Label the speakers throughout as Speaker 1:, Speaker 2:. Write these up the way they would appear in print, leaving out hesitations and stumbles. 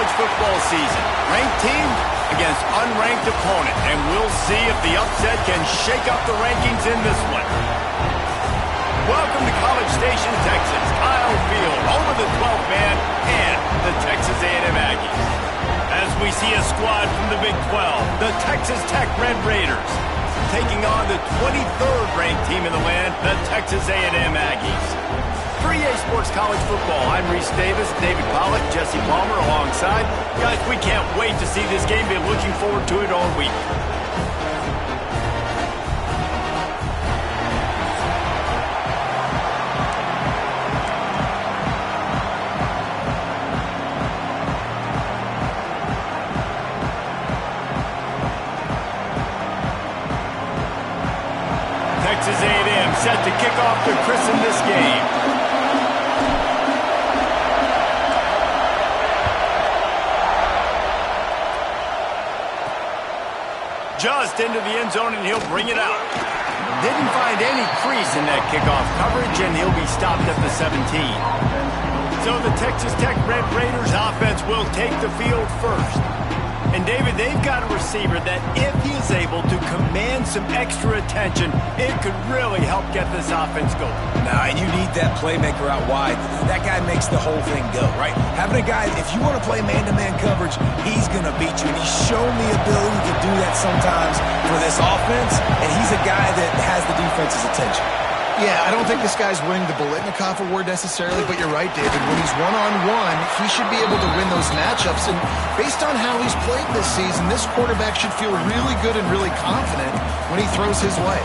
Speaker 1: college football season. Ranked team against unranked opponent, and we'll see if the upset can shake up the rankings in this one. Welcome to College Station, Texas. Kyle Field, home of the 12th man and the Texas A&M Aggies. As we see a squad from the Big 12, the Texas Tech Red Raiders, taking on the 23rd ranked team in the land, the Texas A&M Aggies. For EA Sports College Football, I'm Reese Davis, David Pollack, Jesse Palmer alongside. Guys, we can't wait to see this game. Been looking forward to it all week. Texas A&M set to kick off to christen this game. Just into the end zone, and he'll bring it out. Didn't find any crease in that kickoff coverage, and he'll be stopped at the 17. So the Texas Tech Red Raiders offense will take the field first. And David, they've got a receiver that if he is able to command some extra attention, it could really help get this offense going.
Speaker 2: Nah, and you need that playmaker out wide. That guy makes the whole thing go, right? Having a guy, if you want to play man-to-man coverage, he's going to beat you. And he's shown the ability to do that sometimes for this offense, and he's a guy that has the defense's attention.
Speaker 3: Yeah, I don't think this guy's winning the Biletnikoff award necessarily, but you're right, David. When he's one-on-one, he should be able to win those matchups. And based on how he's played this season, this quarterback should feel really good and really confident when he throws his way.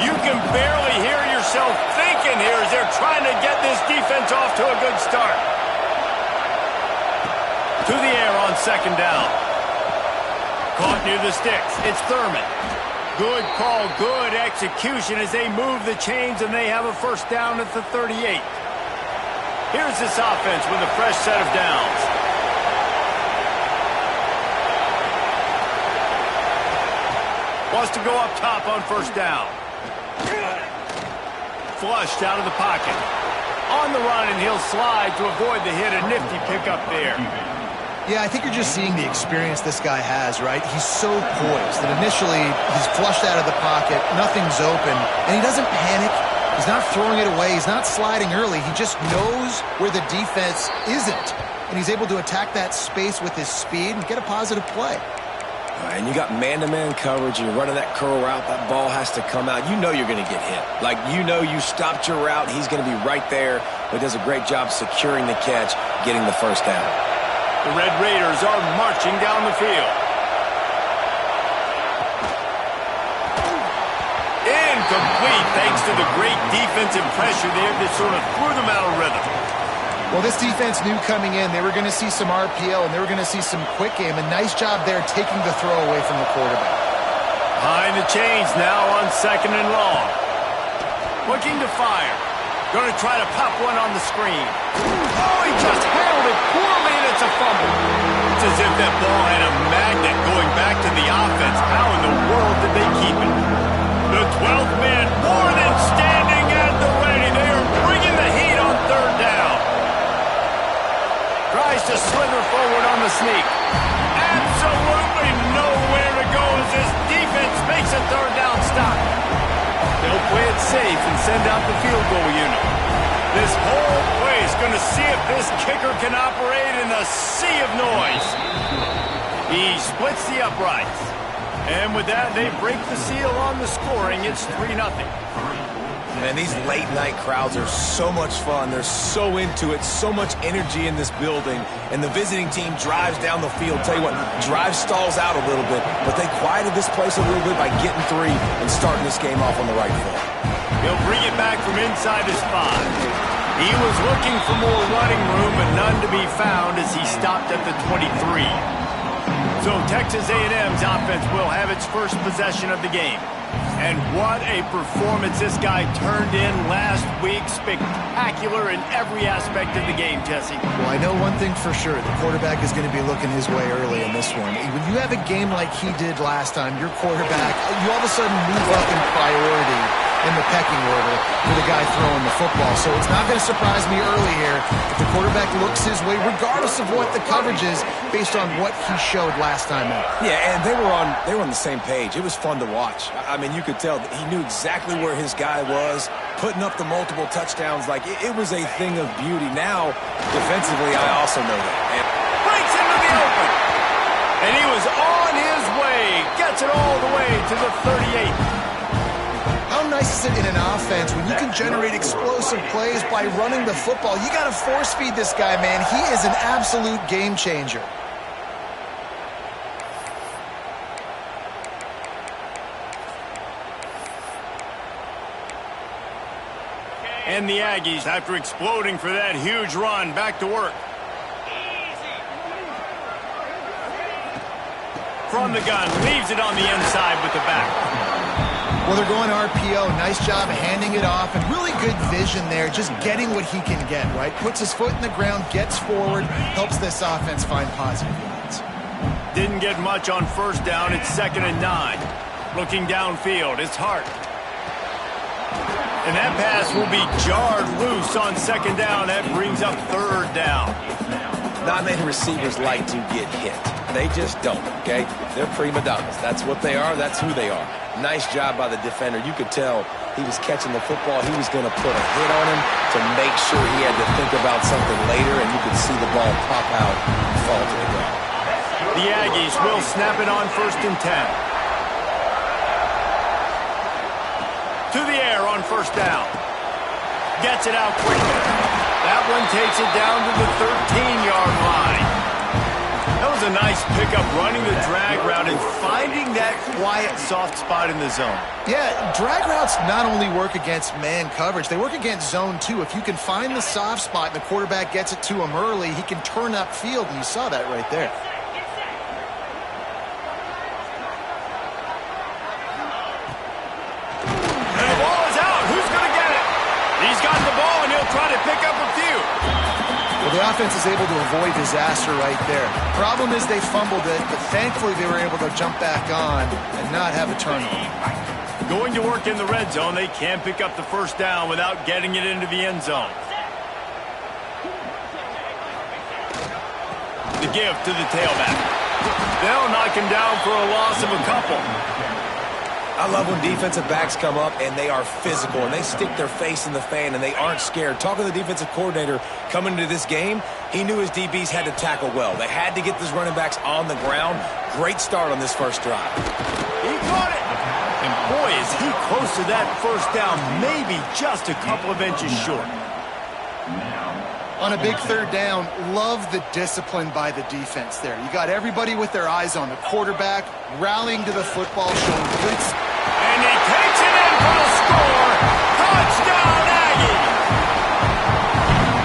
Speaker 1: You can barely hear yourself thinking here as they're trying to get this defense off to a good start. To the air on second down. Caught near the sticks. It's Thurman. Good call, good execution as they move the chains and they have a first down at the 38. Here's this offense with a fresh set of downs. Wants to go up top on first down. Flushed out of the pocket. On the run, and he'll slide to avoid the hit. A nifty pickup there.
Speaker 3: Yeah, I think you're just seeing the experience this guy has, right? He's so poised that initially he's flushed out of the pocket, nothing's open, and he doesn't panic. He's not throwing it away. He's not sliding early. He just knows where the defense isn't, and he's able to attack that space with his speed and get a positive play.
Speaker 2: And you got man-to-man coverage, and you're running that curl route. That ball has to come out. You know you're going to get hit. Like, you know you stopped your route. He's going to be right there. But he does a great job securing the catch, getting the first down.
Speaker 1: The Red Raiders are marching down the field. Incomplete thanks to the great defensive pressure there that sort of threw them out of rhythm.
Speaker 3: Well, this defense knew coming in they were going to see some RPO and they were going to see some quick game. A nice job there taking the throw away from the quarterback.
Speaker 1: Behind the chains now on second and long. Looking to fire. Going to try to pop one on the screen. Oh, he just handled it poorly, and it's a fumble. It's as if that ball had a magnet going back to the offense. How in the world did they keep it? The 12th man more than standing at the ready. They are bringing the heat on third down. Tries to slither forward on the sneak. Absolutely nowhere to go as this defense makes a third down stop. They'll play it safe and send out the field goal unit. This whole place going to see if this kicker can operate in the sea of noise. He splits the uprights. And with that, they break the seal on the scoring. It's 3-0.
Speaker 2: Man, these late-night crowds are so much fun. They're so into it, so much energy in this building. And the visiting team drives down the field. Tell you what, drive stalls out a little bit, but they quieted this place a little bit by getting 3 and starting this game off on the right foot.
Speaker 1: He'll bring it back from inside his 5. He was looking for more running room, but none to be found as he stopped at the 23. So Texas A&M's offense will have its first possession of the game. And what a performance this guy turned in last week. Spectacular in every aspect of the game, Jesse.
Speaker 3: Well, I know one thing for sure. The quarterback is going to be looking his way early in this one. When you have a game like he did last time, your quarterback, you all of a sudden move up in priority. in the pecking order for the guy throwing the football. So it's not going to surprise me early here if the quarterback looks his way, regardless of what the coverage is, based on what he showed last time out.
Speaker 2: Yeah, and they were on the same page. It was fun to watch. I mean, you could tell that he knew exactly where his guy was, putting up the multiple touchdowns. Like, it was a thing of beauty. Now, defensively, I also know that. And
Speaker 1: breaks into the open. And he was on his way. Gets it all the way to the 38.
Speaker 3: How nice is it in an offense when you can generate explosive plays by running the football? You got to force feed this guy, man. He is an absolute game changer.
Speaker 1: And the Aggies, after exploding for that huge run, back to work. From the gun, leaves it on the inside with the back.
Speaker 3: Well, they're going RPO. Nice job handing it off, and really good vision there, just getting what he can get, right? Puts his foot in the ground, gets forward, helps this offense find positive yards.
Speaker 1: Didn't get much on first down. It's 2nd and 9. Looking downfield, it's Hart. And that pass will be jarred loose on 2nd down. That brings up 3rd down.
Speaker 2: not many receivers like to get hit. They just don't, okay? They're prima donnas. That's what they are. That's who they are. Nice job by the defender. You could tell he was catching the football. He was going to put a hit on him to make sure he had to think about something later, and you could see the ball pop out and fall to the ground.
Speaker 1: The Aggies will snap it on 1st and 10. To the air on 1st down. Gets it out quickly. That one takes it down to the 13-yard line. That was a nice pickup, running the drag route and finding that quiet, soft spot in the zone.
Speaker 3: Yeah, drag routes not only work against man coverage, they work against zone too. If you can find the soft spot and the quarterback gets it to him early, he can turn upfield, and you saw that right there.
Speaker 1: And the ball is out. Who's going to get it? He's got the ball, and he'll try to pick up a few.
Speaker 3: Well, the offense is able to avoid disaster right there. Problem is they fumbled it, but thankfully they were able to jump back on and not have a turnover.
Speaker 1: Going to work in the red zone, they can't pick up the 1st down without getting it into the end zone. The give to the tailback. They'll knock him down for a loss of a couple.
Speaker 2: I love when defensive backs come up and they are physical and they stick their face in the fan and they aren't scared. Talking to the defensive coordinator coming into this game, he knew his DBs had to tackle well. They had to get these running backs on the ground. Great start on this first drive.
Speaker 1: He caught it. And boy, is he close to that 1st down, maybe just a couple of inches short.
Speaker 3: On a big 3rd down, love the discipline by the defense there. You got everybody with their eyes on the quarterback, rallying to the football, showing good...
Speaker 1: And he takes it in for the score. Touchdown, Aggie!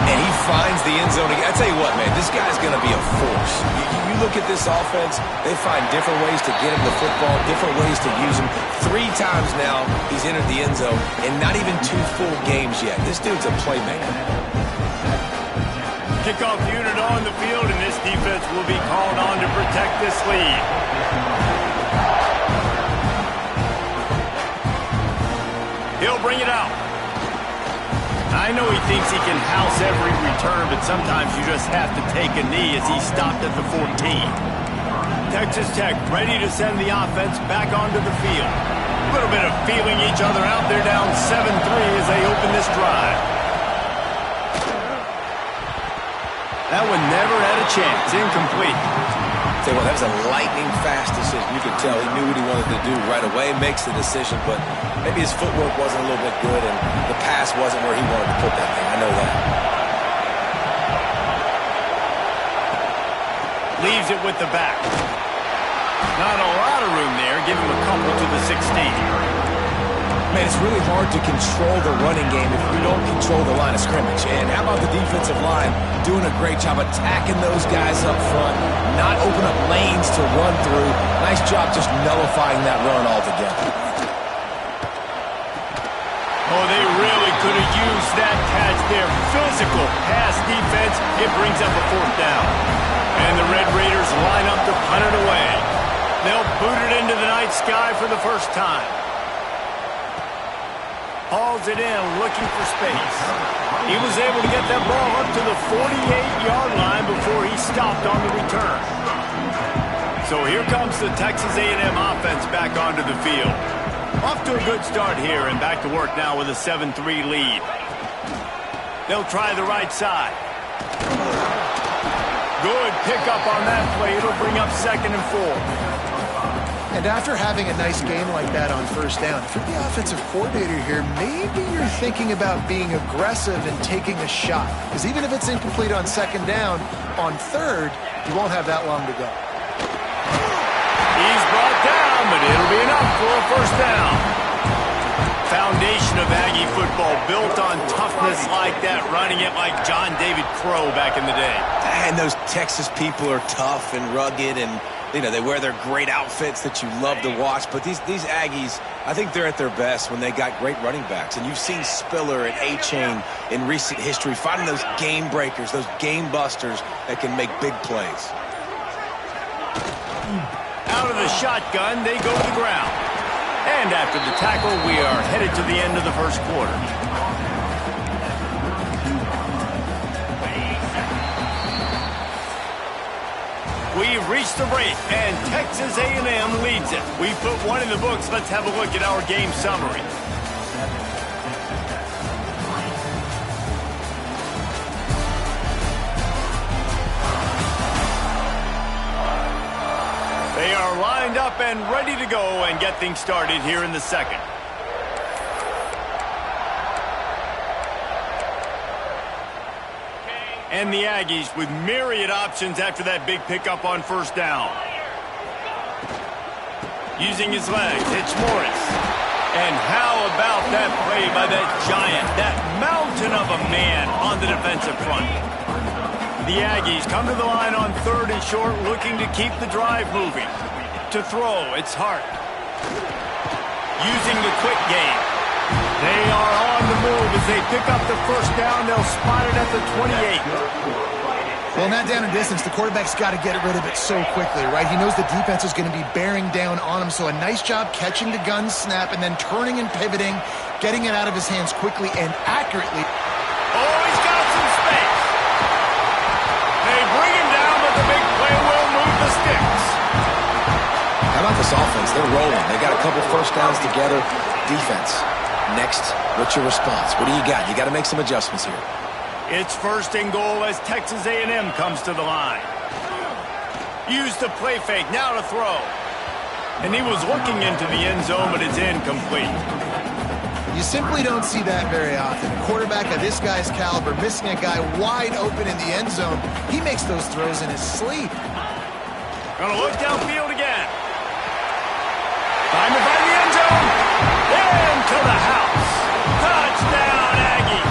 Speaker 2: And he finds the end zone again. I tell you what, man, this guy's going to be a force. You look at this offense, they find different ways to get him the football, different ways to use him. 3 times now he's entered the end zone, and not even 2 full games yet. This dude's a playmaker.
Speaker 1: Kickoff unit on the field, and this defense will be called on to protect this lead. He'll bring it out. I know he thinks he can house every return, but sometimes you just have to take a knee as he stopped at the 14. Texas Tech ready to send the offense back onto the field. A little bit of feeling each other out. They're down 7-3 as they open this drive. That one never had a chance. Incomplete.
Speaker 2: Tell you what, that was a lightning-fast decision. You could tell he knew what he wanted to do right away, makes the decision, but maybe his footwork wasn't a little bit good, and the pass wasn't where he wanted to put that thing. I know that.
Speaker 1: Leaves it with the back. Not a lot of room there. Give him a couple to the 16.
Speaker 2: Man, it's really hard to control the running game if you don't control the line of scrimmage. And how about the defensive line doing a great job attacking those guys up front, not open up lanes to run through. Nice job just nullifying that run altogether.
Speaker 1: Oh, they really could have used that catch there. Physical pass defense. It brings up a 4th down. And the Red Raiders line up to punt it away. They'll boot it into the night sky for the first time. Hauls it in, looking for space. He was able to get that ball up to the 48-yard line before he stopped on the return. So here comes the Texas A&M offense back onto the field. Off to a good start here and back to work now with a 7-3 lead. They'll try the right side. Good pickup on that play. It'll bring up 2nd and 4.
Speaker 3: And after having a nice game like that on first down, if you're the offensive coordinator here, maybe you're thinking about being aggressive and taking a shot. Because even if it's incomplete on 2nd down, on 3rd, you won't have that long to go.
Speaker 1: He's brought down, but it'll be enough for a first down. Foundation of Aggie football built on toughness like that, running it like John David Crow back in the day.
Speaker 2: And those Texas people are tough and rugged, and you know, they wear their great outfits that you love to watch. But these Aggies, I think they're at their best when they got great running backs. And you've seen Spiller and A-Chain in recent history finding those game breakers, those game busters that can make big plays.
Speaker 1: Out of the shotgun, they go to the ground. And after the tackle, we are headed to the end of the first quarter. We've reached the break, and Texas A&M leads it. We put one in the books. Let's have a look at our game summary. They are lined up and ready to go and get things started here in the second. And the Aggies with myriad options after that big pickup on first down. Using his legs, it's Morris. And how about that play by that giant, that mountain of a man on the defensive front? The Aggies come to the line on 3rd and short, looking to keep the drive moving. To throw, it's Hart. Using the quick game. They are on the move as they pick up the first down. They'll spot it at the 28.
Speaker 3: Well, in that down and distance, the quarterback's got to get rid of it so quickly, right? He knows the defense is going to be bearing down on him, so a nice job catching the gun snap and then turning and pivoting, getting it out of his hands quickly and accurately.
Speaker 1: Oh, he's got some space. They bring him down, but the big play will move the sticks.
Speaker 2: How about this offense? They're rolling. They got a couple first downs together. Defense. Next, what's your response? What do you got? You got to make some adjustments here.
Speaker 1: It's 1st and goal as Texas A&M comes to the line. Use the play fake, now to throw. And he was looking into the end zone, but it's incomplete.
Speaker 3: You simply don't see that very often. A quarterback of this guy's caliber missing a guy wide open in the end zone. He makes those throws in his sleep.
Speaker 1: Gonna look downfield again. Time to find the end zone. Into the house. Touchdown, Aggie.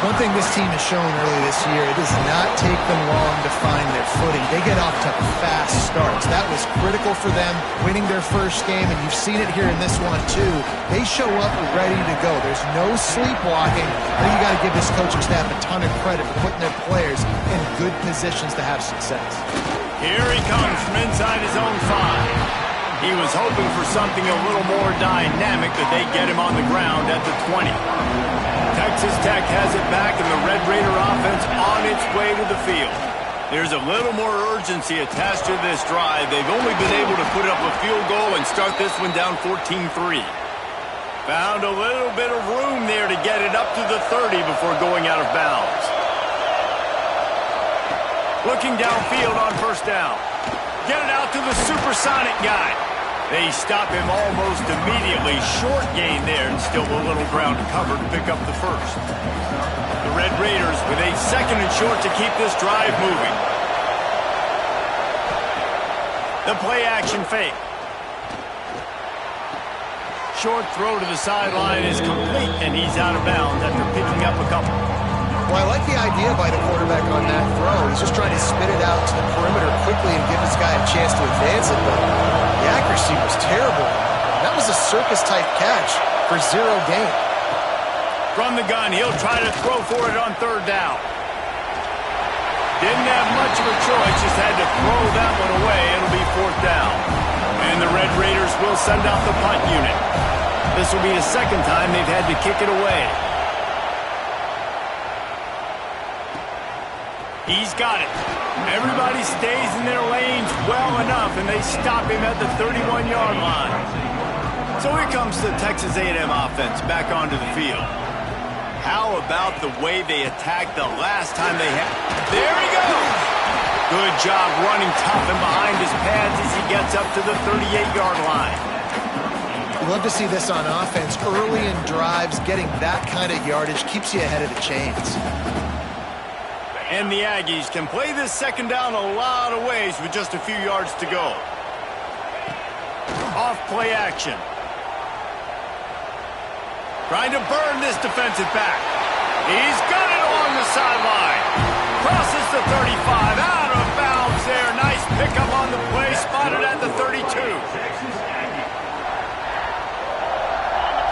Speaker 3: One thing this team has shown early this year, it does not take them long to find their footing. They get off to fast starts. That was critical for them, winning their first game, and you've seen it here in this one too. They show up ready to go. There's no sleepwalking. I think you got to give this coaching staff a ton of credit for putting their players in good positions to have success.
Speaker 1: Here he comes from inside his own 5. He was hoping for something a little more dynamic, that they get him on the ground at the 20. Texas Tech has it back, and the Red Raider offense on its way to the field. There's a little more urgency attached to this drive. They've only been able to put up a field goal and start this one down 14-3. Found a little bit of room there to get it up to the 30 before going out of bounds. Looking downfield on first down. Get it out to the supersonic guy. They stop him almost immediately. Short gain there, and still a little ground to cover to pick up the first. The Red Raiders with a 2nd and short to keep this drive moving. The play action fake. Short throw to the sideline is complete, and he's out of bounds after picking up a couple.
Speaker 3: Well, I like the idea by the quarterback on that throw. He's just trying to spit it out to the perimeter quickly and give this guy a chance to advance it, but the accuracy was terrible. That was a circus-type catch for 0 gain.
Speaker 1: From the gun, he'll try to throw for it on 3rd down. Didn't have much of a choice, just had to throw that one away. It'll be 4th down. And the Red Raiders will send out the punt unit. This will be the second time they've had to kick it away. He's got it. Everybody stays in their lanes well enough, and they stop him at the 31-yard line. So here comes the Texas A&M offense back onto the field. How about the way they attacked the last time they had? There he goes! Good job running tough and behind his pads as he gets up to the 38-yard line.
Speaker 3: You love to see this on offense. Early in drives, getting that kind of yardage keeps you ahead of the chains.
Speaker 1: And the Aggies can play this second down a lot of ways with just a few yards to go. Off play action. Trying to burn this defensive back. He's got it along the sideline. Crosses the 35. Out of bounds there. Nice pickup on the play. Spotted at the 32.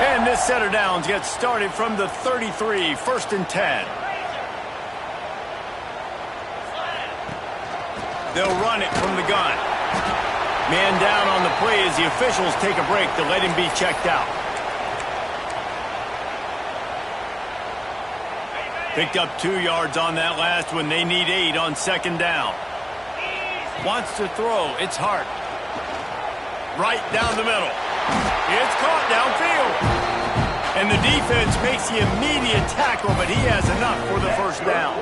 Speaker 1: And this set of downs gets started from the 33. 1st and 10. They'll run it from the gun. Man down on the play as the officials take a break to let him be checked out. Picked up 2 yards on that last one. They need 8 on second down. Wants to throw. It's Hart. Right down the middle. It's caught downfield. And the defense makes the immediate tackle, but he has enough for the first down.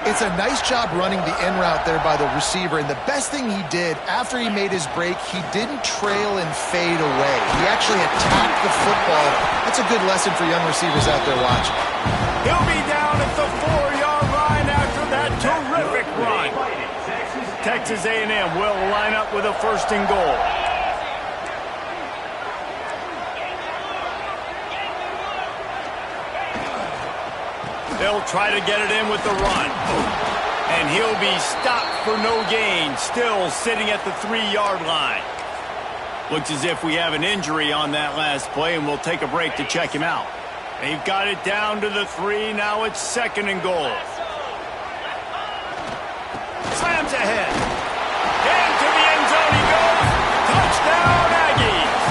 Speaker 3: It's a nice job running the in route there by the receiver, and the best thing he did after he made his break, he didn't trail and fade away. He actually attacked the football. That's a good lesson for young receivers out there watching.
Speaker 1: He'll be down at the 4-yard line after that terrific run. Texas A&M will line up with a 1st and goal. They'll try to get it in with the run. And he'll be stopped for no gain, still sitting at the 3-yard line. Looks as if we have an injury on that last play, and we'll take a break to check him out. They've got it down to the 3. Now it's 2nd and goal. Slams ahead. Into the end zone he goes. Touchdown, Aggies.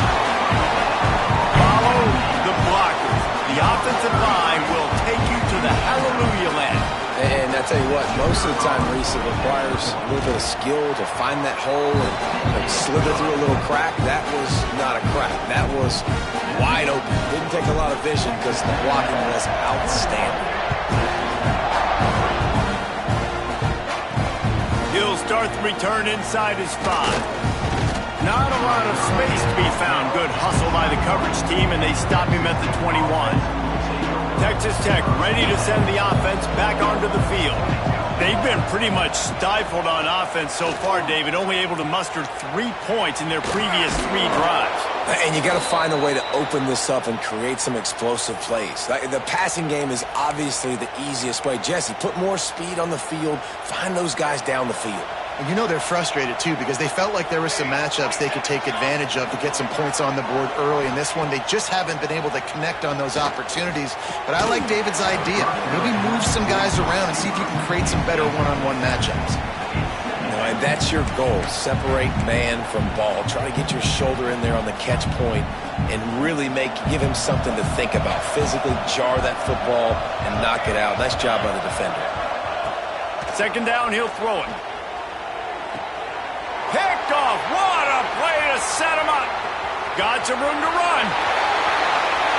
Speaker 1: Follow the blockers. The offensive line will take you to the hallelujah land.
Speaker 2: And I tell you what, most of the time, Reese, it requires a little bit of skill to find that hole and slither through a little crack. That was not a crack. That was wide open. Didn't take a lot of vision because the blocking was outstanding.
Speaker 1: He'll start the return inside his 5. Not a lot of space to be found. Good hustle by the coverage team, and they stop him at the 21. Texas Tech ready to send the offense back onto the field. They've been pretty much stifled on offense so far, David, only able to muster 3 points in their previous 3 drives.
Speaker 2: And you got to find a way to open this up and create some explosive plays. The passing game is obviously the easiest way. Jesse, put more speed on the field. Find those guys down the field.
Speaker 3: And you know they're frustrated, too, because they felt like there were some matchups they could take advantage of to get some points on the board early. In this one, they just haven't been able to connect on those opportunities. But I like David's idea. Maybe move some guys around and see if you can create some better one-on-one matchups.
Speaker 2: And that's your goal. Separate man from ball. Try to get your shoulder in there on the catch point and really give him something to think about. Physically jar that football and knock it out. Nice job by the defender.
Speaker 1: Second down, he'll throw it. Picked off. What a play to set him up. Got some room to run.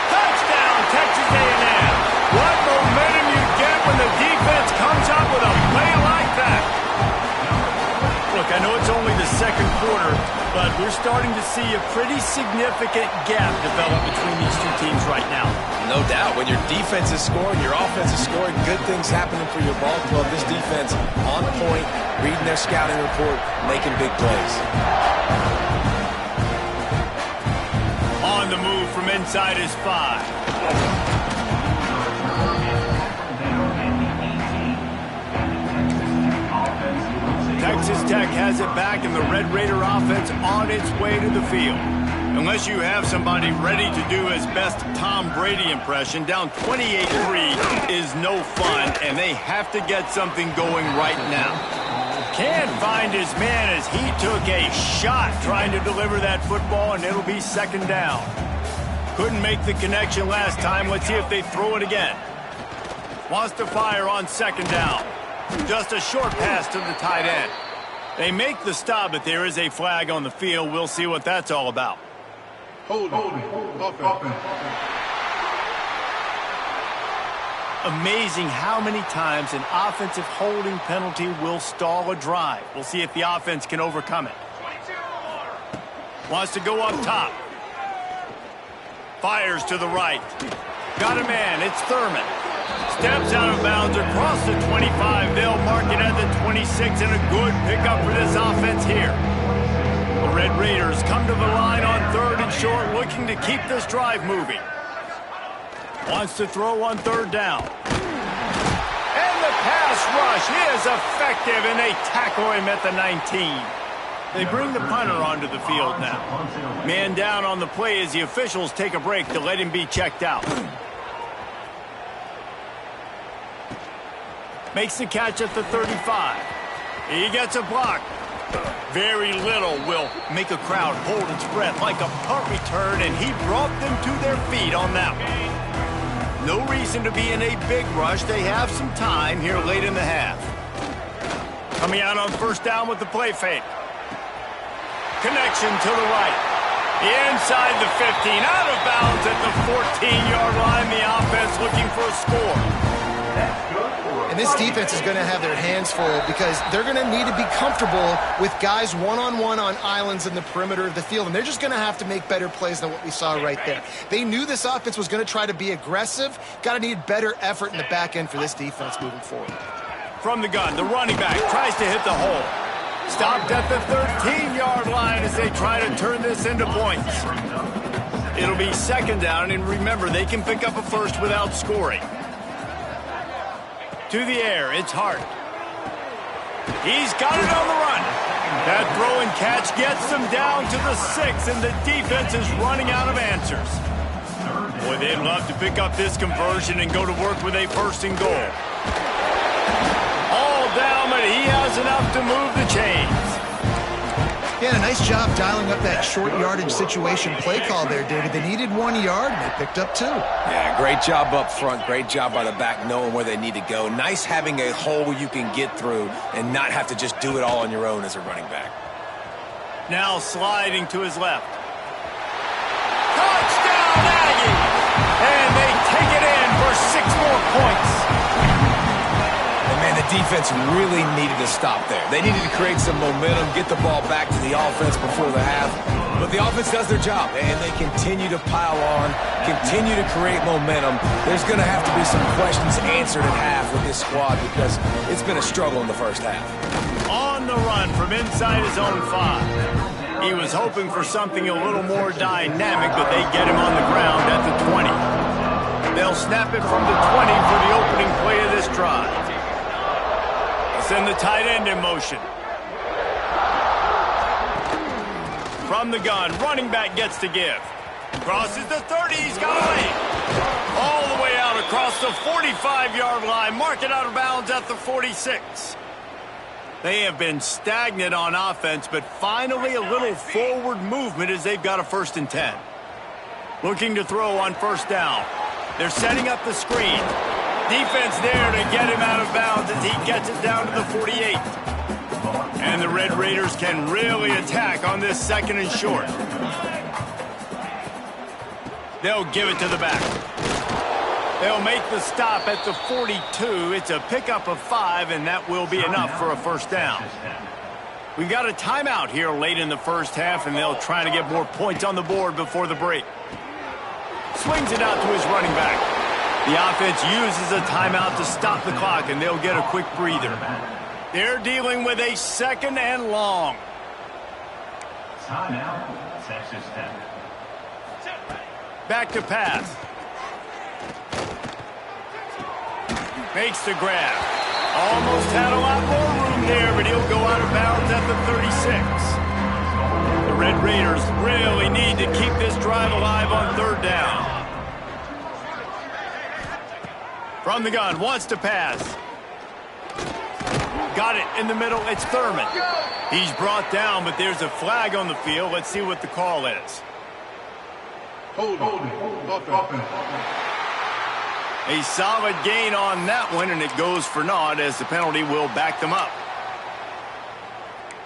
Speaker 1: Touchdown, Texas A&M. What momentum you get when the defense comes up with a play like that. Look, I know it's only the second quarter, but we're starting to see a pretty significant gap develop between these two teams right now.
Speaker 2: No doubt. When your defense is scoring, your offense is scoring, good things happening for your ball club. This defense on point, reading their scouting report, making big plays.
Speaker 1: On the move from inside his 5. Texas Tech has it back, and the Red Raider offense on its way to the field. Unless you have somebody ready to do his best Tom Brady impression, down 28-3 is no fun, and they have to get something going right now. Can't find his man as he took a shot trying to deliver that football, and it'll be second down. Couldn't make the connection last time. Let's see if they throw it again. Wants to fire on second down. Just a short pass to the tight end. They make the stop, but there is a flag on the field. We'll see what that's all about.
Speaker 4: Hold it.
Speaker 1: Amazing how many times an offensive holding penalty will stall a drive. We'll see if the offense can overcome it. Wants to go up top. Fires to the right. Got a man. It's Thurman. Steps out of bounds across the 25. They'll mark it at the 26, and a good pickup for this offense here. The Red Raiders come to the line on 3rd and short, looking to keep this drive moving. Wants to throw on 3rd down. And the pass rush is effective, and they tackle him at the 19. They bring the punter onto the field now. Man down on the play as the officials take a break to let him be checked out. Makes the catch at the 35. He gets a block. Very little will make a crowd hold its breath like a punt return, and he brought them to their feet on that one. No reason to be in a big rush. They have some time here late in the half. Coming out on 1st down with the play fake. Connection to the right. Inside the 15. Out of bounds at the 14-yard line. The offense looking for a score.
Speaker 3: And this defense is going to have their hands full because they're going to need to be comfortable with guys one-on-one on islands in the perimeter of the field. And they're just going to have to make better plays than what we saw right there. They knew this offense was going to try to be aggressive. Got to need better effort in the back end for this defense moving forward.
Speaker 1: From the gun, the running back tries to hit the hole. Stopped at the 13-yard line as they try to turn this into points. It'll be 2nd down, and remember, they can pick up a first without scoring. To the air, it's Hart. He's got it on the run. That throw and catch gets them down to the 6, and the defense is running out of answers. Boy, they'd love to pick up this conversion and go to work with a 1st and goal. All down, but he has enough to move the chains.
Speaker 3: Yeah, a nice job dialing up that short yardage situation play call there, David. They needed 1 yard, and they picked up 2.
Speaker 2: Yeah, great job up front. Great job by the back knowing where they need to go. Nice having a hole you can get through and not have to just do it all on your own as a running back.
Speaker 1: Now sliding to his left. Touchdown, Aggies! And they take it in for 6 more points.
Speaker 2: And man, the defense really needed to stop there. They needed to create some momentum, get the ball back to the offense before the half. But the offense does their job, and they continue to pile on, continue to create momentum. There's going to have to be some questions answered at half with this squad because it's been a struggle in the first half.
Speaker 1: On the run from inside his own 5. He was hoping for something a little more dynamic, but they get him on the ground at the 20. They'll snap it from the 20 for the opening play of this drive. Send the tight end in motion. From the gun, running back gets to give. Crosses the 30, he's got a lane. All the way out across the 45-yard line. Mark it out of bounds at the 46. They have been stagnant on offense, but finally a little forward movement as they've got a 1st and 10. Looking to throw on 1st down. They're setting up the screen. Defense there to get him out of bounds as he gets it down to the 48. And the Red Raiders can really attack on this 2nd and short. They'll give it to the back. They'll make the stop at the 42. It's a pickup of 5, and that will be enough for a 1st down. We've got a timeout here late in the 1st half, and they'll try to get more points on the board before the break. Swings it out to his running back. The offense uses a timeout to stop the clock, and they'll get a quick breather. They're dealing with a 2nd and long.
Speaker 4: Timeout, Texas Tech.
Speaker 1: Back to pass. Makes the grab. Almost had a lot more room there, but he'll go out of bounds at the 36. The Red Raiders really need to keep this drive alive on 3rd down. From the gun, wants to pass. Got it in the middle. It's Thurman. He's brought down, but there's a flag on the field. Let's see what the call is.
Speaker 4: Holding. Offense.
Speaker 1: A solid gain on that one, and it goes for naught as the penalty will back them up.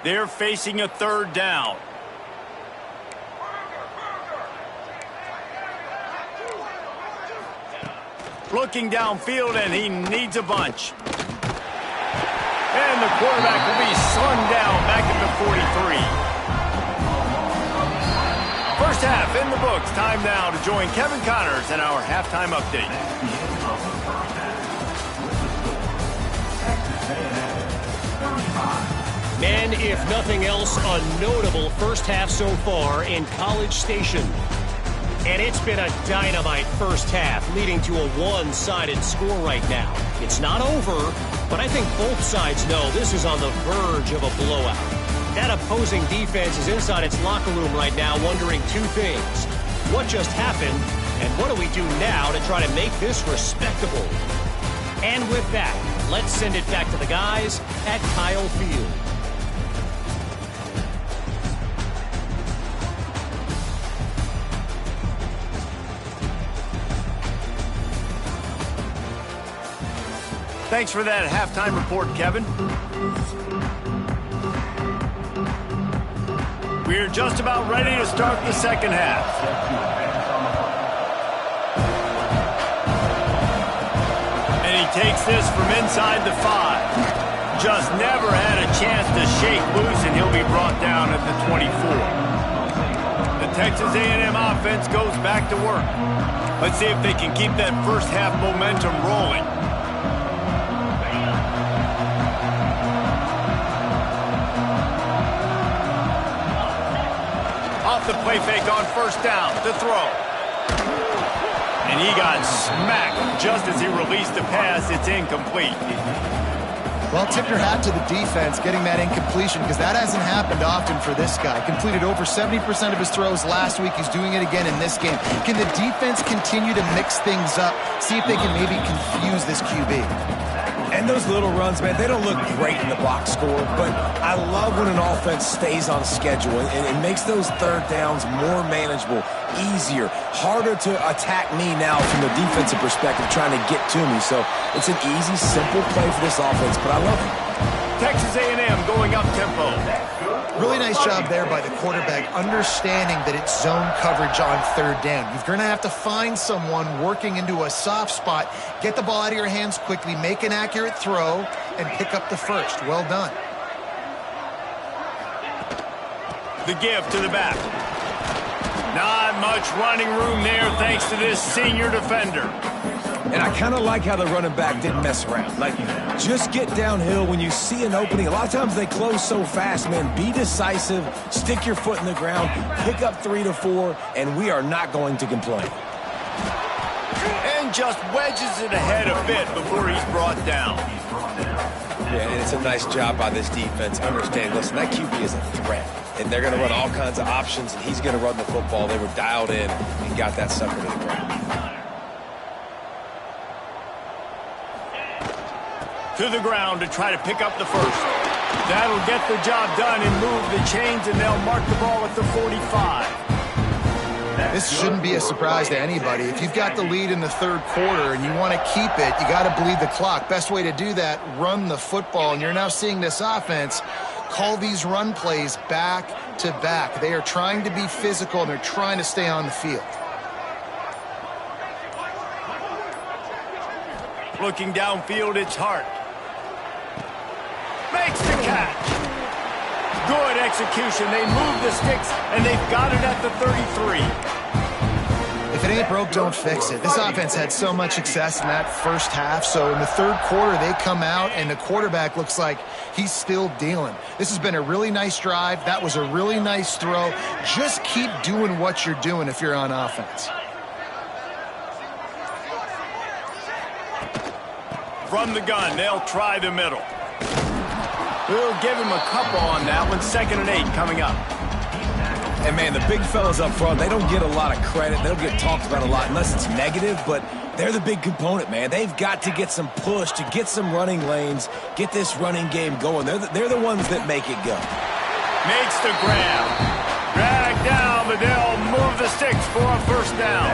Speaker 1: They're facing a third down. Looking downfield, and he needs a bunch. And the quarterback will be slung down back at the 43. First half in the books. Time now to join Kevin Connors in our halftime update.
Speaker 5: And if nothing else, a notable first half so far in College Station. And it's been a dynamite first half, leading to a one-sided score right now. It's not over, but I think both sides know this is on the verge of a blowout. That opposing defense is inside its locker room right now wondering two things. What just happened, and what do we do now to try to make this respectable? And with that, let's send it back to the guys at Kyle Field.
Speaker 1: Thanks for that halftime report, Kevin. We're just about ready to start the second half. And he takes this from inside the 5. Just never had a chance to shake loose, and he'll be brought down at the 24. The Texas A&M offense goes back to work. Let's see if they can keep that first half momentum rolling. The play fake on first down to throw. And he got smacked just as he released the pass. It's incomplete.
Speaker 3: Well, tip your hat to the defense getting that incompletion because that hasn't happened often for this guy. Completed over 70% of his throws last week. He's doing it again in this game. Can the defense continue to mix things up? See if they can maybe confuse this QB.
Speaker 2: And those little runs, man, they don't look great in the box score, but I love when an offense stays on schedule and it makes those third downs more manageable, easier, harder to attack me now from the defensive perspective trying to get to me. So it's an easy, simple play for this offense, but I love it.
Speaker 1: Texas A&M going up tempo.
Speaker 3: Really nice job there by the quarterback, understanding that it's zone coverage on third down. You're going to have to find someone working into a soft spot, get the ball out of your hands quickly, make an accurate throw, and pick up the first. Well done.
Speaker 1: The give to the back. Not much running room there thanks to this senior defender.
Speaker 2: And I kind of like how the running back didn't mess around. Like, just get downhill when you see an opening. A lot of times they close so fast, man. Be decisive, stick your foot in the ground, pick up 3 to 4, and we are not going to complain.
Speaker 1: And just wedges it ahead a bit before he's brought down.
Speaker 2: Yeah, and it's a nice job by this defense. Understand, listen, that QB is a threat. And they're going to run all kinds of options, and he's going to run the football. They were dialed in and got that sucker to the ground.
Speaker 1: To the ground to try to pick up the first. That'll get the job done and move the chains, and they'll mark the ball at the 45.
Speaker 3: This shouldn't be a surprise to anybody. If you've got the lead in the third quarter and you want to keep it, you got to bleed the clock. Best way to do that, run the football. And you're now seeing this offense call these run plays back to back. They are trying to be physical, and they're trying to stay on the field.
Speaker 1: Looking downfield, it's Hart. Makes the catch. Good execution. They move the sticks, and they've got it at the 33.
Speaker 3: If it ain't broke, don't fix it. This offense had so much success in that first half, so in the third quarter, they come out, and the quarterback looks like he's still dealing. This has been a really nice drive. That was a really nice throw. Just keep doing what you're doing if you're on offense.
Speaker 1: From the gun, they'll try the middle. We'll give him a couple on that one. 2nd and 8 coming up.
Speaker 2: And, man, the big fellas up front, they don't get a lot of credit. They don't get talked about a lot unless it's negative, but they're the big component, man. They've got to get some push to get some running lanes, get this running game going. They're the ones that make it go.
Speaker 1: Makes the grab. Drag down, but they'll move the sticks for a first down.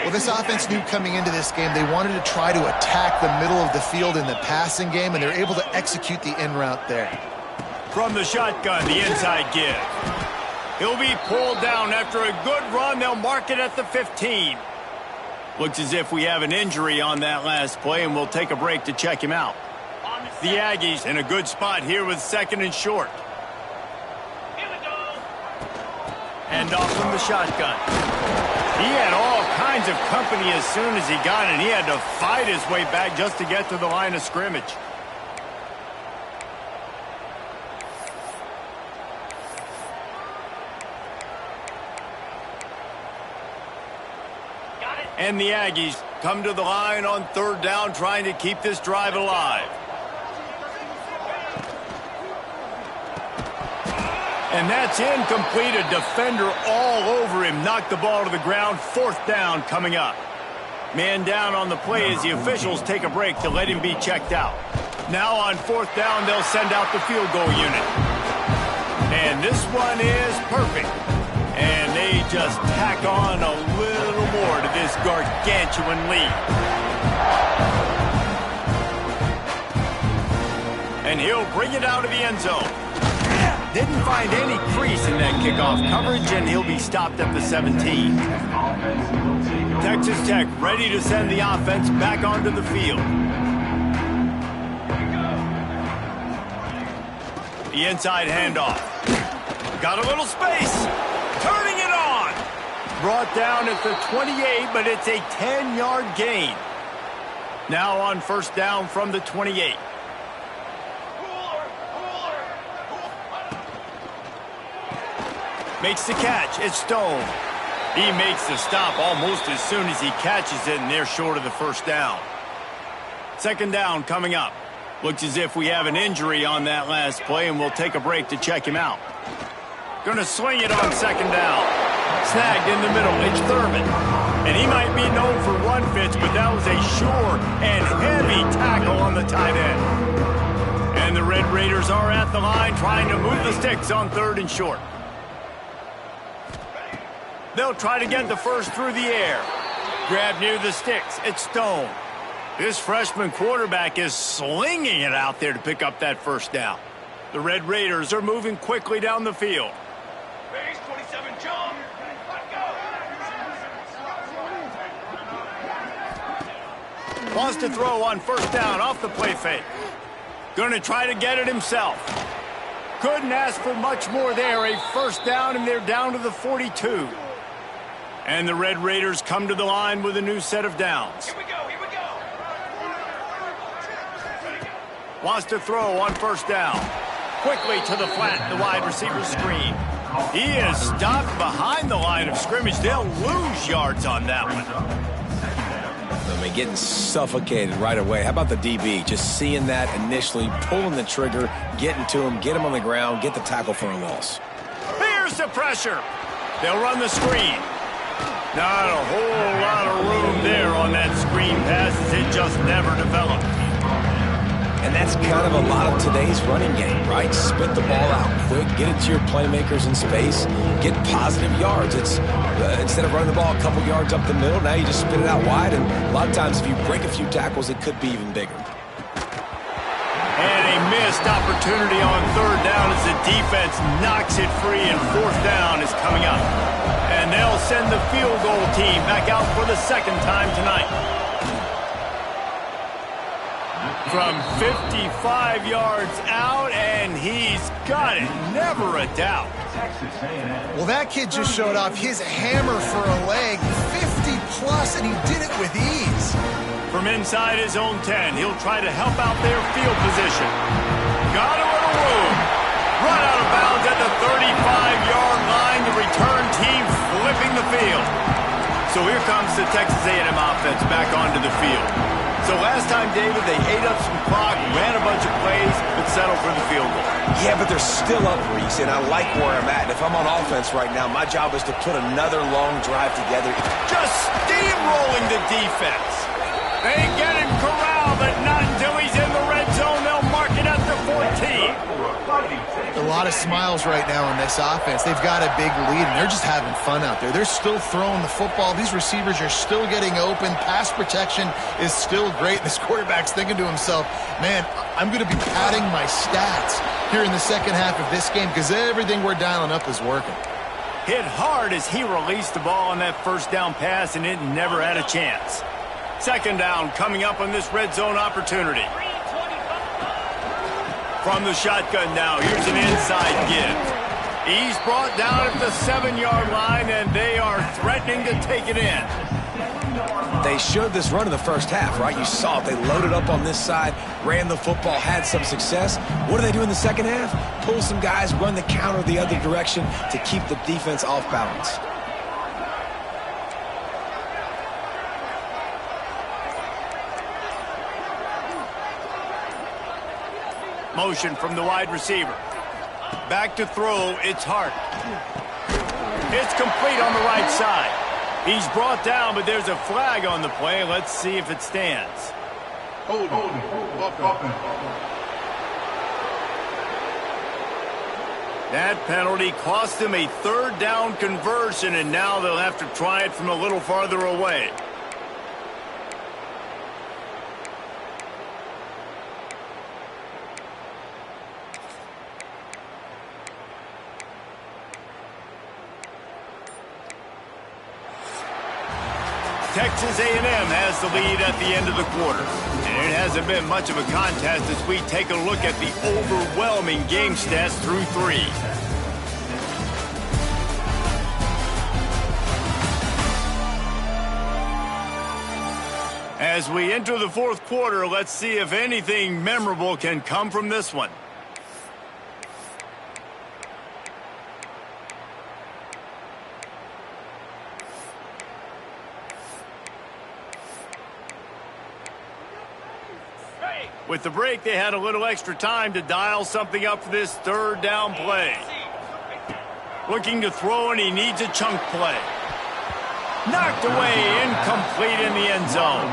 Speaker 3: Well, this offense knew coming into this game they wanted to try to attack the middle of the field in the passing game, and they're able to execute the in route there.
Speaker 1: From the shotgun, the inside give. He'll be pulled down after a good run. They'll mark it at the 15. Looks as if we have an injury on that last play, and we'll take a break to check him out. The Aggies in a good spot here with 2nd and short. And off from the shotgun. He had all kinds of company as soon as he got it. He had to fight his way back just to get to the line of scrimmage. And the Aggies come to the line on 3rd down, trying to keep this drive alive. And that's incomplete. A defender all over him. Knocked the ball to the ground. 4th down coming up. Man down on the play as the officials take a break to let him be checked out. Now on 4th down, they'll send out the field goal unit. And this one is perfect. And they just tack on a little more to this gargantuan lead. And he'll bring it out of the end zone. Didn't find any crease in that kickoff coverage, and he'll be stopped at the 17. Texas Tech ready to send the offense back onto the field. The inside handoff. Got a little space. Turning it on. Brought down at the 28, but it's a 10-yard gain. Now on 1st down from the 28. Makes the catch. It's Stone. He makes the stop almost as soon as he catches it, and they're short of the 1st down. 2nd down coming up. Looks as if we have an injury on that last play, and we'll take a break to check him out. Going to swing it on 2nd down. Snagged in the middle. It's Thurman. And he might be known for run fits, but that was a sure and heavy tackle on the tight end. And the Red Raiders are at the line trying to move the sticks on 3rd and short. They'll try to get the first through the air. Grab near the sticks. It's Stone. This freshman quarterback is slinging it out there to pick up that 1st down. The Red Raiders are moving quickly down the field.
Speaker 6: Base 27, jump.
Speaker 1: Wants to throw on 1st down off the play fake. Going to try to get it himself. Couldn't ask for much more there. A 1st down, and they're down to the 42. And the Red Raiders come to the line with a new set of downs.
Speaker 6: Here we go, here we go.
Speaker 1: Wants to throw on 1st down. Quickly to the flat, the wide receiver screen. He is stopped behind the line of scrimmage. They'll lose yards on that one.
Speaker 2: I mean, getting suffocated right away. How about the DB? Just seeing that initially, pulling the trigger, getting to him, get him on the ground, get the tackle for a loss.
Speaker 1: Here's the pressure. They'll run the screen. Not a whole lot of room there on that screen pass as it just never developed.
Speaker 2: And that's kind of a lot of today's running game, right? Spit the ball out quick, get it to your playmakers in space, get positive yards. It's instead of running the ball a couple yards up the middle, now you just spit it out wide, and a lot of times if you break a few tackles, it could be even bigger.
Speaker 1: And a missed opportunity on 3rd down as the defense knocks it free, and 4th down is coming up. And they'll send the field goal team back out for the 2nd time tonight. From 55 yards out, and he's got it. Never a doubt.
Speaker 3: Well, that kid just showed off his hammer for a leg, 50-plus, and he did it with ease.
Speaker 1: From inside his own 10, he'll try to help out their field position. Got a little room. Run out of bounds at the 35-yard line. The return team flipping the field. So here comes the Texas A&M offense back onto the field. So last time, David, they ate up some clock, ran a bunch of plays, but settled for the field goal.
Speaker 2: Yeah, but they're still up, Reese, and I like where I'm at. If I'm on offense right now, my job is to put another long drive together.
Speaker 1: Just steamrolling the defense. They get him corralled, but not until he's in the red zone. They'll mark it at the 14.
Speaker 3: A lot of smiles right now in this offense. They've got a big lead, and they're just having fun out there. They're still throwing the football. These receivers are still getting open. Pass protection is still great. This quarterback's thinking to himself, man, I'm going to be padding my stats here in the second half of this game because everything we're dialing up is working.
Speaker 1: Hit hard as he released the ball on that first down pass, and it never had a chance. Second down coming up on this red zone opportunity. From the shotgun now, here's an inside give. He's brought down at the 7-yard line, and they are threatening to take it in.
Speaker 2: They showed this run in the first half, right? You saw it. They loaded up on this side, ran the football, had some success. What do they do in the second half? Pull some guys, run the counter the other direction to keep the defense off balance.
Speaker 1: Motion from the wide receiver. Back to throw, it's Hart. It's complete on the right side. He's brought down, but there's a flag on the play. Let's see if it stands.
Speaker 4: Hold offense.
Speaker 1: That penalty cost him a third down conversion, and now they'll have to try it from a little farther away. Texas A&M has the lead at the end of the quarter. And it hasn't been much of a contest as we take a look at the overwhelming game stats through 3. As we enter the fourth quarter, let's see if anything memorable can come from this one. With the break, they had a little extra time to dial something up for this third down play. Looking to throw, and he needs a chunk play. Knocked away, incomplete in the end zone.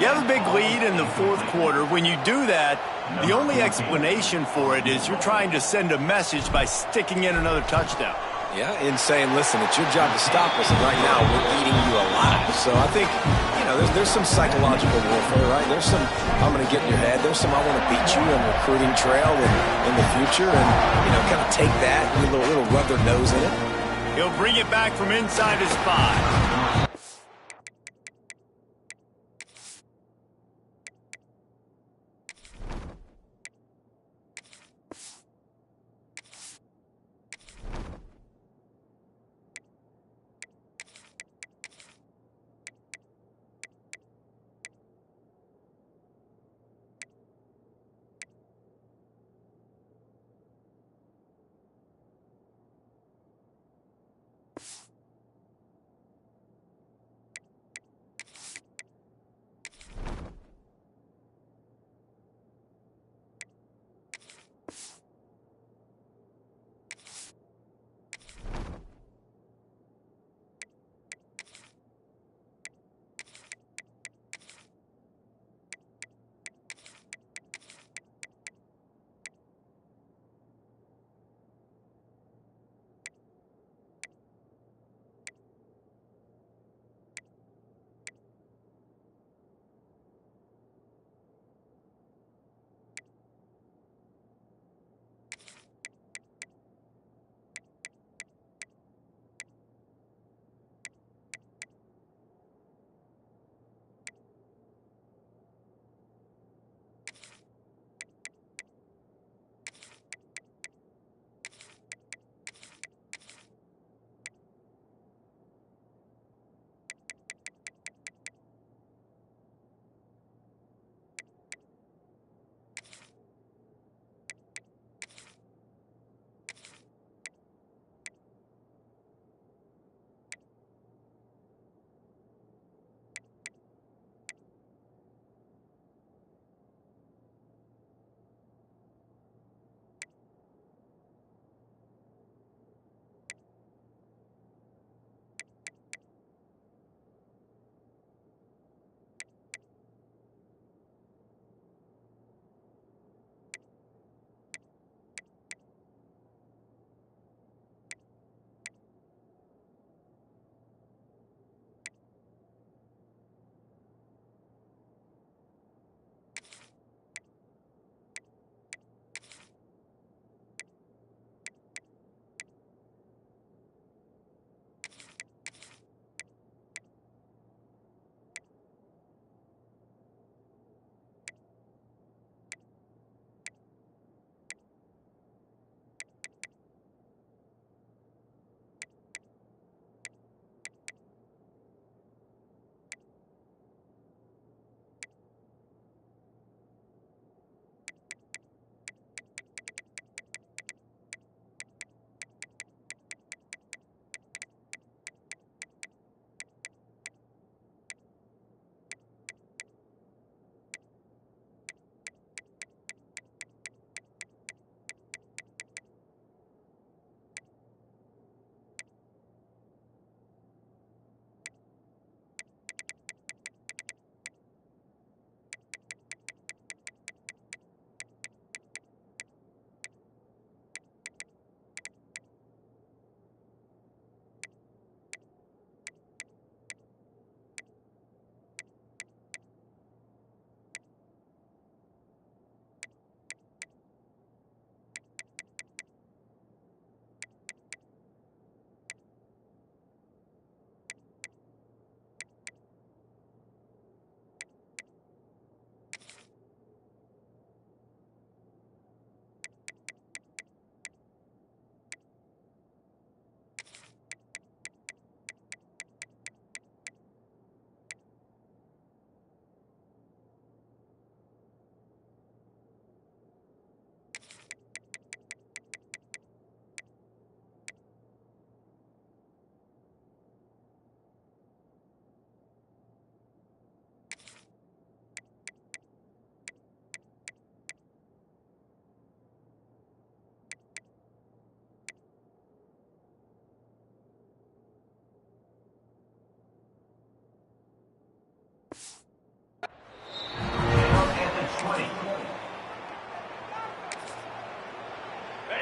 Speaker 1: You have a big lead in the fourth quarter. When you do that, the only explanation for it is you're trying to send a message by sticking in another touchdown.
Speaker 2: Yeah, in saying, listen, it's your job to stop us, and right now we're eating you alive. So I think, you know, there's some psychological warfare, right? There's some, I'm going to get in your head. There's some, I want to beat you on the recruiting trail in the future, and, you know, kind of take that, a little rub their nose in it.
Speaker 1: He'll bring it back from inside his 5.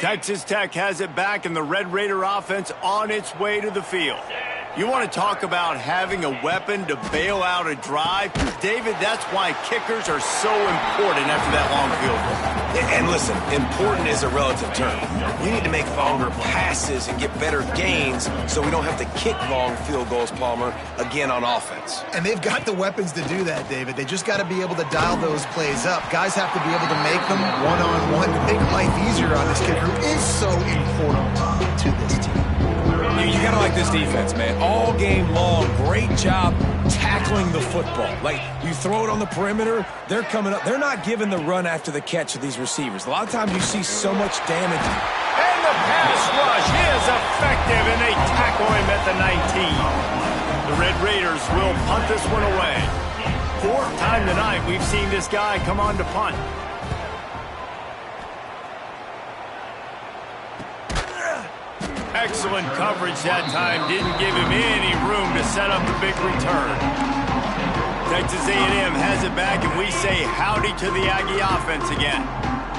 Speaker 1: Texas Tech has it back, and the Red Raider offense on its way to the field. You want to talk about having a weapon to bail out a drive? David, that's why kickers are so important after that long field goal.
Speaker 2: And listen, important is a relative term. We need to make longer passes and get better gains so we don't have to kick long field goals, Palmer, again on offense.
Speaker 3: And they've got the weapons to do that, David. They just got to be able to dial those plays up. Guys have to be able to make them one-on-one to make life easier on this kid who is so important to this team.
Speaker 2: You got to like this defense, man. All game long, great job tackling the football. Like, you throw it on the perimeter, they're coming up. They're not giving the run after the catch of these receivers. A lot of times you see so much damage.
Speaker 1: And the pass rush is effective, and they tackle him at the 19. The Red Raiders will punt this one away. Fourth time tonight we've seen this guy come on to punt. Excellent coverage that time. Didn't give him any room to set up the big return. Texas A&M has it back, and we say howdy to the Aggie offense again.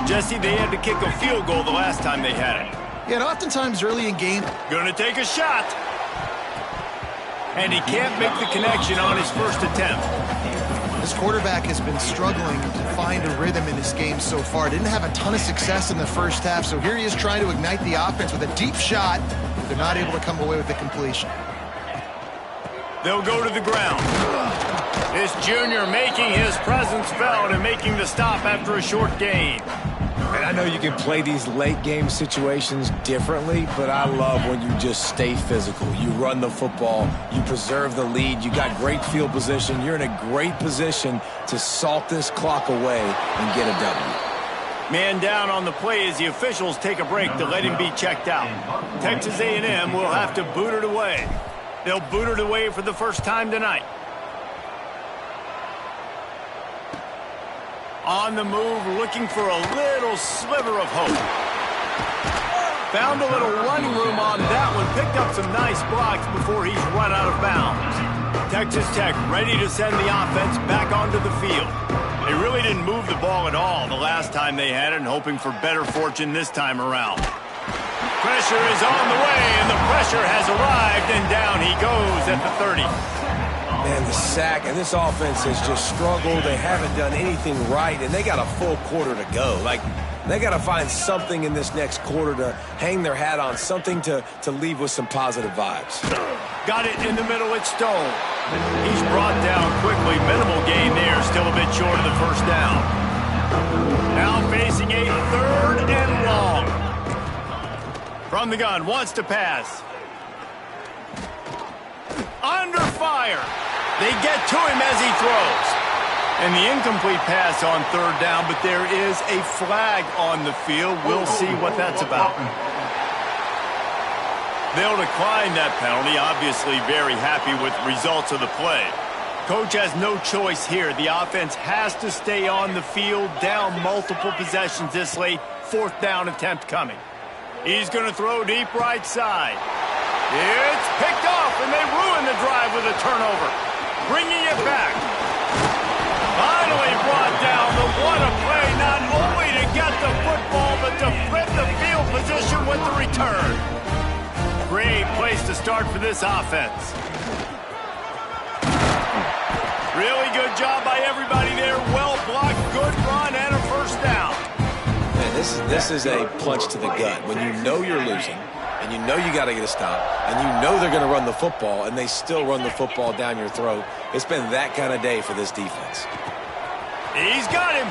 Speaker 1: Jesse, they had to kick a field goal the last time they had it.
Speaker 3: Yeah, and oftentimes early in game.
Speaker 1: Gonna take a shot. And he can't make the connection on his first attempt.
Speaker 3: This quarterback has been struggling to find a rhythm in this game so far. Didn't have a ton of success in the first half, so here he is trying to ignite the offense with a deep shot. They're not able to come away with the completion.
Speaker 1: They'll go to the ground. This junior making his presence felt and making the stop after a short gain.
Speaker 2: And I know you can play these late game situations differently, but I love when you just stay physical. You run the football, you preserve the lead, you got great field position, you're in a great position to salt this clock away and get a W.
Speaker 1: Man down on the play as the officials take a break to let him be checked out. Texas A&M will have to boot it away. They'll boot it away for the first time tonight. On the move, looking for a little sliver of hope. Found a little running room on that one. Picked up some nice blocks before he's run out of bounds. Texas Tech ready to send the offense back onto the field. They really didn't move the ball at all the last time they had it, and hoping for better fortune this time around. Pressure is on the way, and the pressure has arrived, and down he goes at the 30.
Speaker 2: Man, the sack, and this offense has just struggled. They haven't done anything right, and they got a full quarter to go. Like, they got to find something in this next quarter to hang their hat on, something to leave with some positive vibes.
Speaker 1: Got it in the middle at Stone. He's brought down quickly. Minimal gain there, still a bit short of the first down. Now facing a third and long. From the gun, wants to pass. Under fire. They get to him as he throws. And the incomplete pass on third down, but there is a flag on the field. We'll see what that's about. They'll decline that penalty, obviously very happy with results of the play. Coach has no choice here. The offense has to stay on the field, down multiple possessions this late. Fourth down attempt coming. He's going to throw deep right side. It's picked off, and they ruin the drive with a turnover. Bringing it back. Finally brought down. But what a play, not only to get the football, but to flip the field position with the return. Great place to start for this offense. Really good job by everybody there. Well blocked, good run, and a first down.
Speaker 2: Man, this is a punch to the gut. When you know you're losing, and you know you got to get a stop, and you know they're going to run the football, and they still run the football down your throat. It's been that kind of day for this defense.
Speaker 1: He's got him.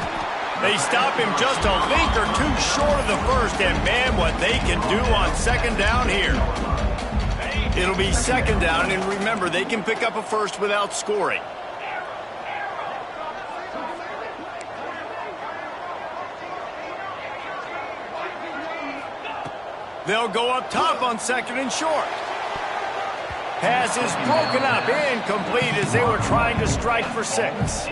Speaker 1: They stop him just a link or two short of the first, and man, what they can do on second down here. It'll be second down, and remember, they can pick up a first without scoring. They'll go up top on second and short. Pass is broken up, incomplete as they were trying to strike for 6.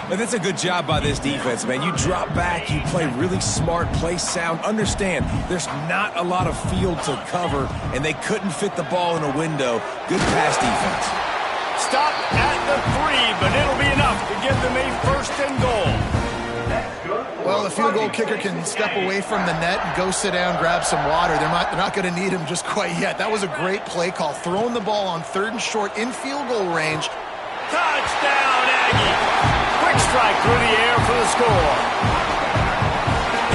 Speaker 2: But that's a good job by this defense, man. You drop back, you play really smart, play sound. Understand, there's not a lot of field to cover, and they couldn't fit the ball in a window. Good pass defense.
Speaker 1: Stop at the 3, but it'll be enough to give them a first and goal.
Speaker 3: Well, the field goal kicker can step away from the net and go sit down, grab some water. They're not going to need him just quite yet. That was a great play call. Throwing the ball on 3rd and short in field goal range.
Speaker 1: Touchdown, Aggie! Quick strike through the air for the score.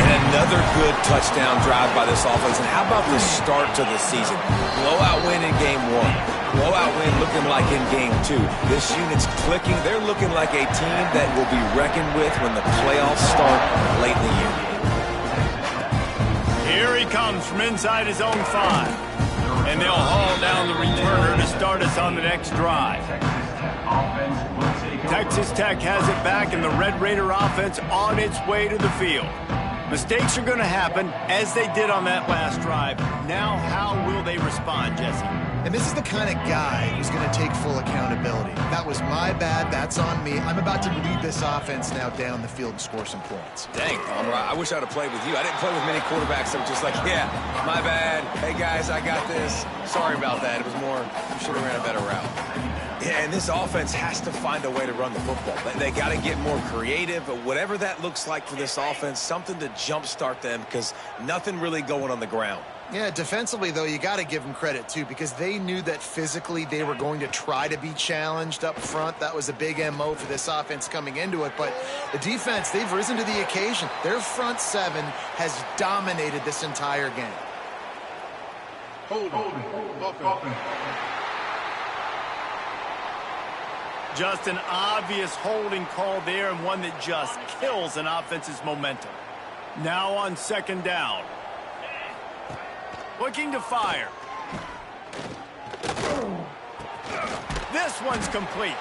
Speaker 2: And another good touchdown drive by this offense. And how about the start to the season? Blowout win in game 1. Blowout win looking like in game 2. This unit's clicking. They're looking like a team that will be reckoned with when the playoffs start late in the year.
Speaker 1: Here he comes from inside his own 5. And they'll haul down the returner to start us on the next drive. Texas Tech has it back, and the Red Raider offense on its way to the field. Mistakes are going to happen, as they did on that last drive. Now, how will they respond, Jesse?
Speaker 3: And this is the kind of guy who's going to take full accountability. That was my bad. That's on me. I'm about to lead this offense now down the field and score some points.
Speaker 2: Dang, Palmer, I wish I'd have played with you. I didn't play with many quarterbacks that were just like, yeah, my bad. Hey, guys, I got this. Sorry about that. It was more, you should have ran a better route. Yeah, and this offense has to find a way to run the football. They got to get more creative, but whatever that looks like for this offense, something to jumpstart them because nothing really going on the ground.
Speaker 3: Yeah, defensively, though, you got to give them credit, too, because they knew that physically they were going to try to be challenged up front. That was a big MO for this offense coming into it. But the defense, they've risen to the occasion. Their front 7 has dominated this entire game.
Speaker 4: Hold on.
Speaker 1: Just an obvious holding call there, and one that just kills an offense's momentum. Now on 2nd down. Looking to fire. This one's complete.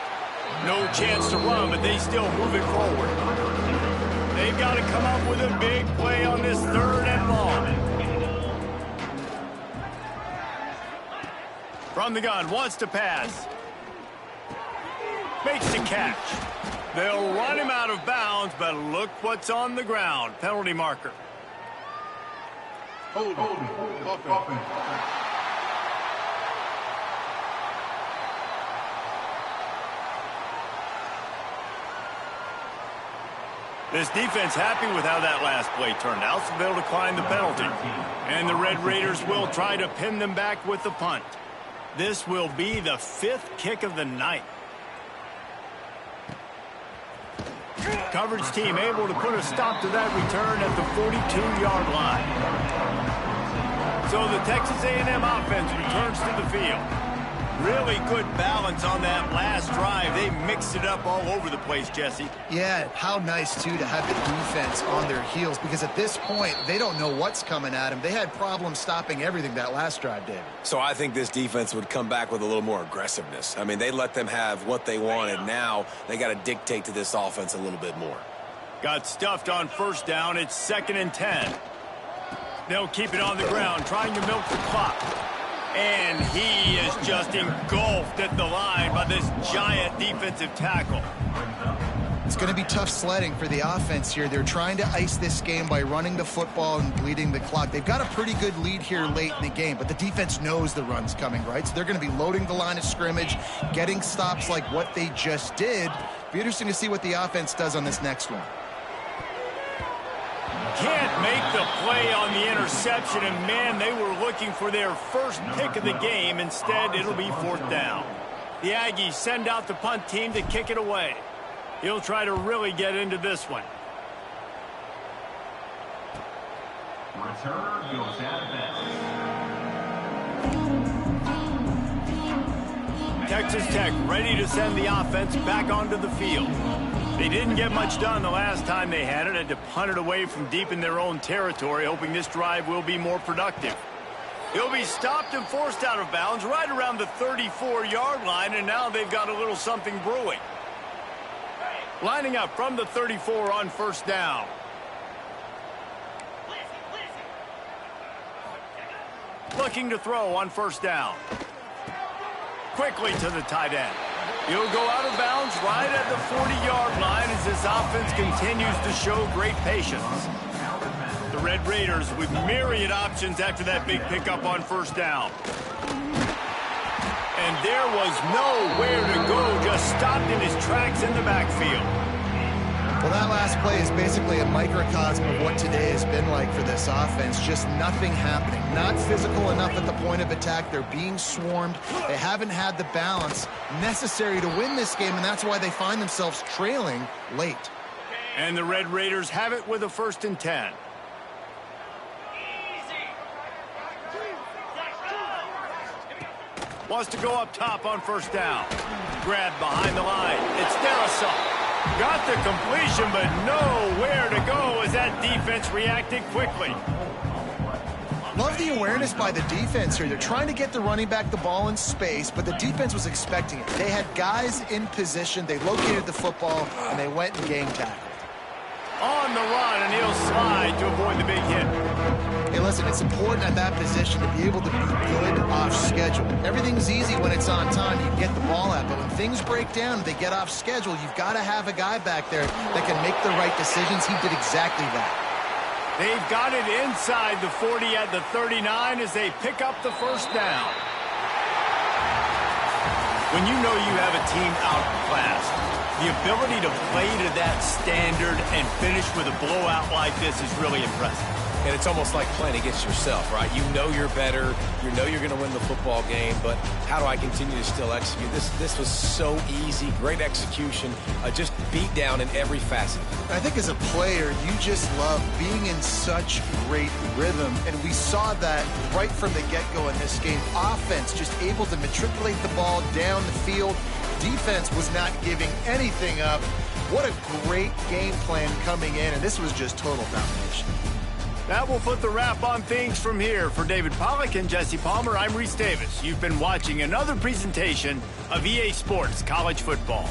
Speaker 1: No chance to run, but they still move it forward. They've got to come up with a big play on this 3rd and long. From the gun, wants to pass. Makes the catch. They'll run him out of bounds, but look what's on the ground. Penalty marker.
Speaker 4: Hold on.
Speaker 1: This defense happy with how that last play turned out, so they'll decline the penalty. And the Red Raiders will try to pin them back with the punt. This will be the 5th kick of the night. Coverage team able to put a stop to that return at the 42-yard line. So the Texas A&M offense returns to the field. Really good balance on that last drive. They mixed it up all over the place, Jesse.
Speaker 3: Yeah, how nice, too, to have the defense on their heels, because at this point, they don't know what's coming at them. They had problems stopping everything that last drive, David.
Speaker 2: So I think this defense would come back with a little more aggressiveness. I mean, they let them have what they wanted. Now they got to dictate to this offense a little bit more.
Speaker 1: Got stuffed on 1st down. It's 2nd and 10. They'll keep it on the ground, trying to milk the clock. And he is just engulfed at the line by this giant defensive tackle.
Speaker 3: It's going to be tough sledding for the offense here. They're trying to ice this game by running the football and bleeding the clock. They've got a pretty good lead here late in the game, but the defense knows the run's coming, right? So they're going to be loading the line of scrimmage, getting stops like what they just did. Be interesting to see what the offense does on this next one.
Speaker 1: Can't make the play on the interception, and man, they were looking for their first pick of the game. Instead, it'll be 4th down. The Aggies send out the punt team to kick it away. He'll try to really get into this one.
Speaker 6: Return goes out of bounds.
Speaker 1: Texas Tech ready to send the offense back onto the field. They didn't get much done the last time they had it. Had to punt it away from deep in their own territory, hoping this drive will be more productive. He'll be stopped and forced out of bounds right around the 34-yard line, and now they've got a little something brewing. Lining up from the 34 on 1st down. Looking to throw on 1st down. Quickly to the tight end. He'll go out of bounds right at the 40-yard line as this offense continues to show great patience. The Red Raiders with myriad options after that big pickup on 1st down. And there was nowhere to go, just stopped in his tracks in the backfield.
Speaker 3: Well, that last play is basically a microcosm of what today has been like for this offense. Just nothing happening. Not physical enough at the point of attack. They're being swarmed. They haven't had the balance necessary to win this game, and that's why they find themselves trailing late.
Speaker 1: And the Red Raiders have it with a 1st and 10. Wants to go up top on 1st down. Grabbed behind the line. It's Darisaw. Got the completion, but nowhere to go as that defense reacted quickly.
Speaker 3: Love the awareness by the defense here. They're trying to get the running back the ball in space, but the defense was expecting it. They had guys in position. They located the football, and they went and game tackled.
Speaker 1: On the run, and he'll slide to avoid the big hit.
Speaker 3: Hey, listen, it's important at that position to be able to be good off schedule. Everything's easy when it's on time. You can get the ball out, but when things break down, they get off schedule, you've got to have a guy back there that can make the right decisions. He did exactly that.
Speaker 1: They've got it inside the 40 at the 39 as they pick up the 1st down. When you know you have a team outclassed, the ability to play to that standard and finish with a blowout like this is really impressive.
Speaker 2: And it's almost like playing against yourself, right? You know you're better. You know you're going to win the football game, but how do I continue to still execute? This was so easy. Great execution. Just beat down in every facet.
Speaker 3: I think as a player, you just love being in such great rhythm, and we saw that right from the get-go in this game. Offense just able to matriculate the ball down the field. Defense was not giving anything up. What a great game plan coming in, and this was just total domination.
Speaker 1: That will put the wrap on things from here. For David Pollack and Jesse Palmer, I'm Reese Davis. You've been watching another presentation of EA Sports College Football.